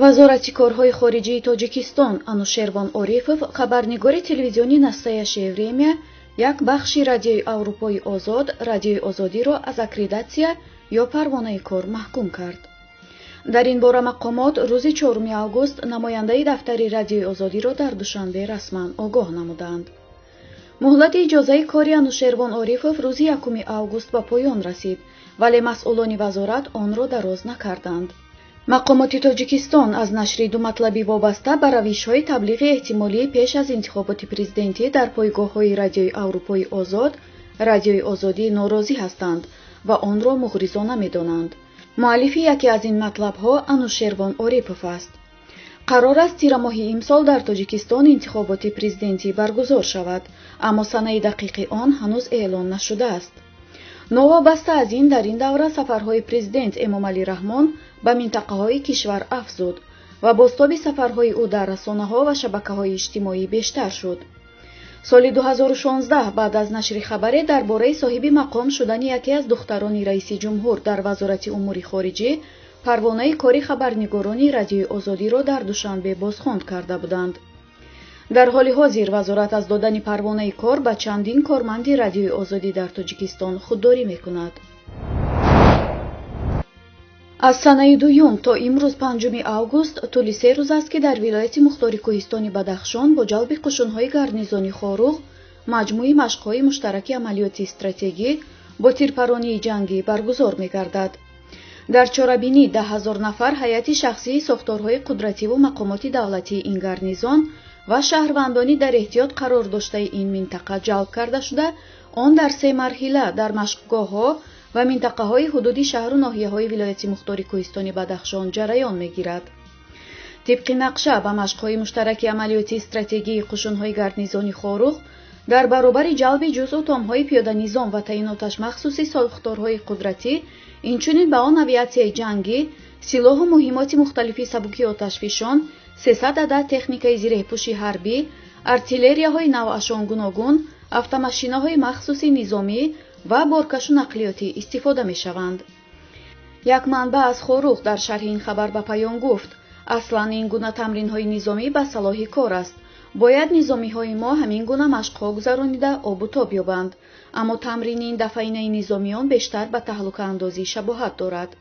вазорати корҳои хориҷии тоҷикистон Анушервон Орифов хабарнигори телевизиони «Настоящее время» як бахши радиои Аврупои озод, радиои озодиро аз аккредитация ё парвонаи кор маҳкум кард. дар ин бора мақомот рӯзи 4 август намояндаи дафтари радиои озодиро дар Душанбе расман огоҳ намуданд. муҳлати иҷозаи кори Анушервон Орифов рӯзи 1 август ба поён расид, вале масъулони вазорат онро дароз накарданд. мақомоти Тоҷикистон аз нашри ду матлаби вобаста ба равишҳои таблиғи эҳтимолӣ пеш аз интихоботи президентӣ дар пойгоҳҳои радиои Аврупои озод, радиои озодӣ норозӣ ҳастанд ва онро муғризона медонанд. муаллифи яке аз ин матлабҳо Анушервон Орипов аст. қарор аст тира моҳи имсол дар Тоҷикистон интихоботи президентӣ баргузор шавад, аммо санаи дақиқи он ҳанӯз эълон нашудааст. новобаста аз ин дар ин давра сафарҳои президент Эмомалӣ Раҳмон ба минтақаҳои кишвар афзуд ва бозтоби сафарҳои ӯ дар расонаҳо ва шабакаҳои иҷтимоӣ бештар шуд. соли 2016 баъд аз нашри хабаре дар бораи соҳиби мақом шудани яке аз духтарони раиси ҷумҳур дар вазорати умури хориҷӣ, парвонаи кори хабарнигорони радиои озодиро дар Душанбе бозхонд карда буданд. дар ҳоли ҳозир вазорат аз додани парвонаи кор ба чандин корманди радиои озодӣ дар Тоҷикистон худдорӣ мекунад. аз санаи дуюм то имрӯз 5 август тӯли 3 рӯз аст ки дар вилояти мухтори кӯҳистони Бадахшон бо ҷалби қушунҳои гарнизони Хоруғ маҷмӯи машқҳои муштараки амалиёти стратегӣ бо тирпаронии ҷангӣ баргузор мегардад. дар чорабинӣ 10,000 нафар ҳайати шахсии сохторҳои қудративу мақомоти давлатии ин гарнизон ва шаҳрвандони дар эҳтиёт қарор доштаи ин минтақа ҷалб карда шуда, он дар 3 марҳила дар машқгоҳҳо ва минтақаҳои ҳудуди шаҳру ноҳияҳои вилояти мухтори кӯҳистони Бадахшон ҷараён мегирад. тибқи нақша ба машқҳои муштараки амалиёти стратегии қушунҳои гарнизони Хоруғ дар баробари ҷалби ҷузъу томҳои пиёданизом ва таъиноташ махсуси сохторҳои қудратӣ, инчунин ба он авиатсияи ҷангӣ, силоҳу муҳимоти мухталифи сабуки оташфишон, 300 адад техникаи зиреҳпӯши ҳарбӣ, артиллерияҳои навъашон гуногун, автомашинаҳои махсуси низомӣ ва боркашу нақлиётӣ истифода мешаванд. як манбаъ аз Хоруғ дар шарҳи ин хабар ба паён гуфт: аслан ин гуна тамринҳои низомӣ ба салоҳи кор аст. бояд низомиҳои мо ҳамин гуна машқҳо гузаронида обу тоб ёбанд, аммо тамрини ин дафаинаи низомиён бештар ба таҳлукаандозӣ шабоҳат дорад.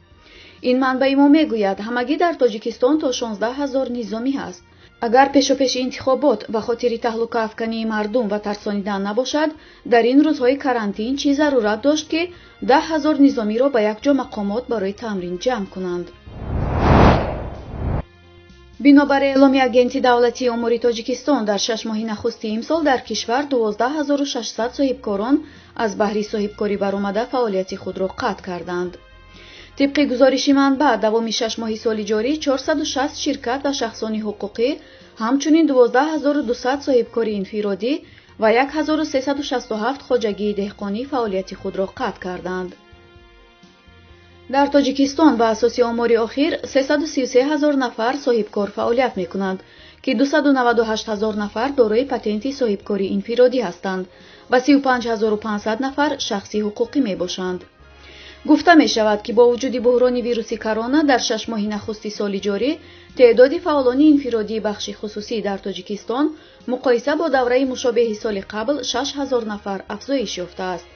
ин манбаи мо мегӯяд ҳамагӣ дар Тоҷикистон то 16,000 низомӣ ҳаст. агар пешопеши интихобот ба хотири таҳлукаафкании мардум ва тарсонидан набошад, дар ин рӯзҳои карантин чӣ зарурат дошт ки 10,000 низомиро ба якҷо мақомот барои тамрин ҷамъ кунанд. бинобар эъломи агенти давлатии умури Тоҷикистон, дар 6 моҳи нахусти имсол дар кишвар 12,600 соҳибкорон аз баҳри соҳибкорӣ баромада фаъолияти худро қатъ карданд. тибқи гузориши манбаъ, давоми 6 моҳи соли ҷорӣ 460 ширкат ва шахсони ҳуқуқӣ, ҳамчунин 12,200 соҳибкори инфиродӣ ва 1,367 хоҷагии деҳқонӣ фаъолияти худро қатъ карданд. дар Тоҷикистон ба асоси омори охир 333,000 нафар соҳибкор фаъолият мекунанд, ки 298,000 нафар дорои патенти соҳибкори инфиродӣ ҳастанд ва 35,500 нафар шахси ҳуқуқӣ мебошанд. гуфта мешавад, ки бо вуҷуди буҳрони вируси корона дар 6 моҳи нахусти соли ҷорӣ теъдоди фаъолони инфиродии бахши хусусӣ дар Тоҷикистон муқоиса бо давраи мушобеҳи соли қабл 6,000 нафар афзоиш ёфтааст.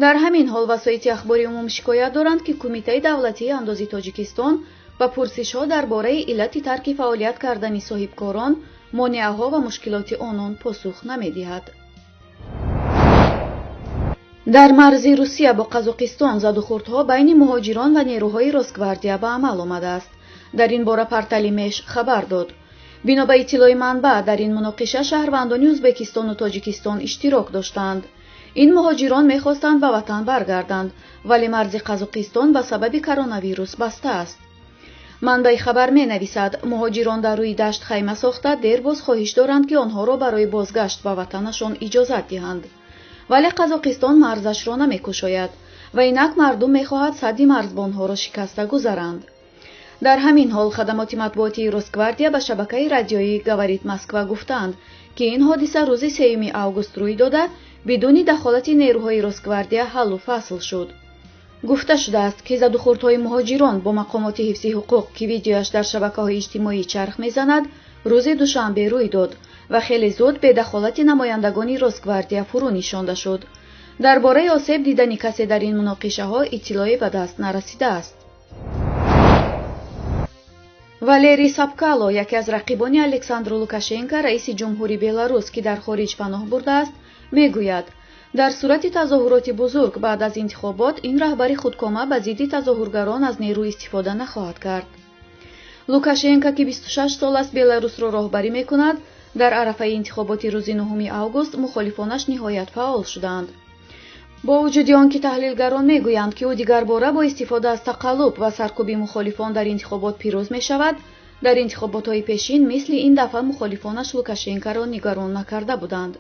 дар ҳамин ҳол васоити ахбори умум шикоят доранд, ки Кумитаи давлатии андози Тоҷикистон ба пурсишҳо дар бораи иллати тарки фаъолият кардани соҳибкорон, монеаҳо ва мушкилоти онон посух намедиҳад. дар марзи Русия бо Қазоқистон задухӯрдҳо байни муҳоҷирон ва нерӯҳои Росгвардия ба амал омадааст. дар ин бора портали Меш хабар дод. бино ба иттилои манбаъ, дар ин муноқиша шаҳрвандони Ӯзбекистону Тоҷикистон иштирок доштанд. ин муҳоҷирон мехостанд ба ватан баргарданд, вале марзи Қазоқистон ба сабаби коронавирус баста аст. манбаи хабар менависад, муҳоҷирон дар рӯи дашт хайма сохта дербоз хоҳиш доранд, ки онҳоро барои бозгашт ба ватанашон иҷозат диҳанд. вале Қазоқистон марзашро намекушояд ва инак мардум мехоҳад садди марзбонҳоро шикаста гузаранд. дар ҳамин ҳол хадамоти матбуотии Росгвардия ба шабакаи радиои «Говорит Москва» гуфтанд, ки ин ҳодиса рӯзи 3 август рӯй дода, бидуни дахолати нерӯҳои Росгвардия ҳаллу фасл шуд. گفته شده است که زدوخوردهای مهاجران با مقامات حفظ حقوق که ویدیویش در شبکه‌های اجتماعی چرخ می‌زند روز دوشنبه روی داد و خیلی زود به دخالت نمایندگان راسگواردیا فرو نشانده شد. درباره آسیب دیدن کسی در این مناقشه‌ها اطلاعی به دست نرسیده است. والری سابکالو یکی از رقیبان الکساندر لوکاشنکو رئیس جمهوری بلاروس که در خارج پناه برده است میگوید در صورت تظاهرات بزرگ بعد از انتخابات این رهبر خودکامه به ضد تظاهرگران از نیرو استفاده نخواهد کرد. لوکاشنکو که 26 سال است بلاروس را راهبری میکند در عرفه انتخابات روز 9 آگوست مخالفانش نهایت فعال شدند. با وجود آنکه تحلیلگران میگویند که او دیگر باره با استفاده از تقلب و سرکوبی مخالفان در انتخابات پیروز میشود، در انتخابات‌های پیشین مثل این دفعه مخالفانش لوکاشنکو را نگران نکرده بودند.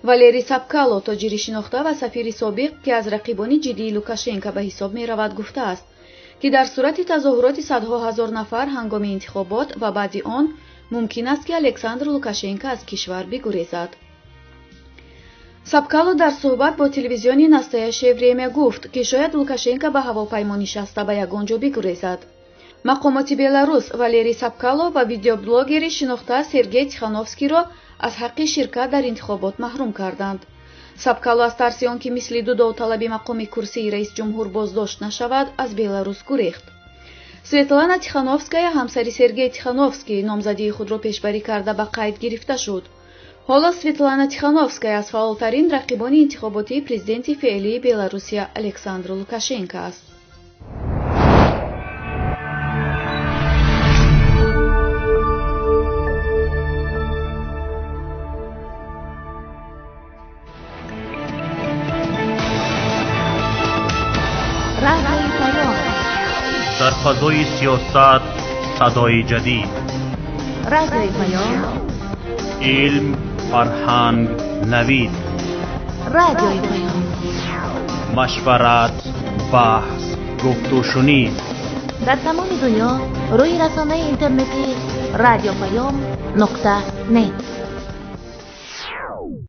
والری سابکالو تاجر شناخته و سفیر سابق که از رقیبان جدی لوکاشنکو به حساب می‌رود گفته است که در صورت تظاهرات صدها هزار نفر هنگام انتخابات و بعد آن ممکن است که الکساندر لوکاشنکو از کشور بگریزد. سابکالو در صحبت با تلویزیون ناستایا شوریمه گفت که شاید لوکاشنکو به هواپیما نشسته به یگانجا بگریزد. مقامات بلاروس والری سابکالو و ویدیوبلوگر شناخته سرگئی تیخانوفسکی را از حق شرکت در انتخابات محروم کردند. سابکالو از ترس آنکه مثل دو داوطلب مقام کرسی رئیس جمهور بازداشت نشود از بلاروس گریخت. سویتلانا تیخانوفسکایا همسر سرگئی تیخانوفسکی نامزدی خود را پیشبری کرده به قید گرفته شد. حالا سویتلانا تیخانوفسکایا از فعالترین رقیبان انتخاباتی پرزیدنت فعلی بلاروسیا الکساندر لوکاشنکو است. در فضای سیاست صدای جدید. رادیوی پیام. علم، فرهنگ، نوید. رادیوی پیام. مشورت، بحث، گفت و شنید. در تمام دنیا روی رسانه اینترنتی رادیو پیام .net